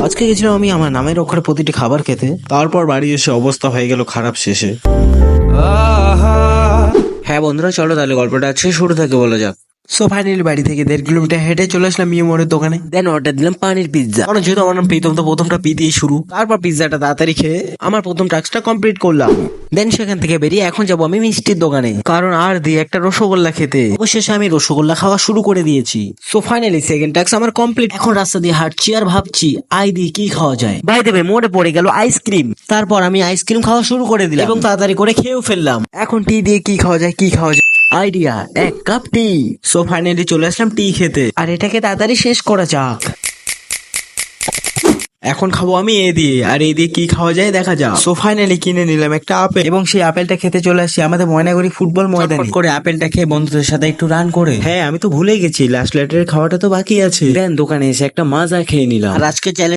আজকে গেছিলাম আমি আমার নামের অক্ষরে প্রতিটি খাবার খেতে, তারপর বাড়ি এসে অবস্থা হয়ে গেল খারাপ শেষে। হ্যাঁ বন্ধুরা, চলো তাহলে গল্পটা আছে শুরু থেকে বলা যাক। সো ফাইনালি বাড়ি থেকে 1.5 কিলোমিটার হেঁটে চলে আসলাম মিও মোড়ের দোকানে। দেন অর্ডার দিলাম পানির পিৎজা। কারণ যেহেতু আমার নাম প্রীতম, তো প্রথমটা পি দিয়ে শুরু। তারপর পিৎজাটা তাড়াতাড়ি খেয়ে আমার প্রথম টাস্কটা কমপ্লিট করলাম। দেন সেখান থেকে বেরিয়ে এখন যাবো আমি মিষ্টির দোকানে, কারণ আর দিয়ে একটা রসগোল্লা খেতে। অবশেষে আমি রসগোল্লা খাওয়া শুরু করে দিয়েছি। সো ফাইনালি সেকেন্ড টাস্ক আমার কমপ্লিট। এখন রাস্তা দিয়ে হাঁটছি আর ভাবছি আই দিয়ে কি খাওয়া যায়। বাই দেবে মোড়ে পড়ে গেল আইসক্রিম। তারপর আমি আইসক্রিম খাওয়া শুরু করে দিলাম এবং তাড়াতাড়ি করে খেয়েও ফেললাম। এখন টি দিয়ে কি খাওয়া যায়, কি খাওয়া যায়, আইডিয়া, 1 কাপ টি। সো ফাইনালি চলে আসলাম টি খেতে, আর এটাকে তাড়াতাড়ি শেষ করা যাক। এখন খাবো আমি এ দিয়ে, আর এ দিয়ে কি খাওয়া যায় দেখা যাক। সো ফাইনালি কিনে নিলাম একটা আপেল এবং সেই আপেলটা খেতে চলে আসছি আমাদের ময়নাগুড়ি ফুটবল ময়দানে। করে আপেলটা খেয়ে বন্ধুদের সাথে একটু রান করে, হ্যাঁ আমি তো ভুলে গেছি লাস্ট লেটারের খাওয়াটা তো বাকি আছে। দেন দোকানে এসে একটা মাজা খেয়ে নিলাম। আর আজকে চ্যালেঞ্জ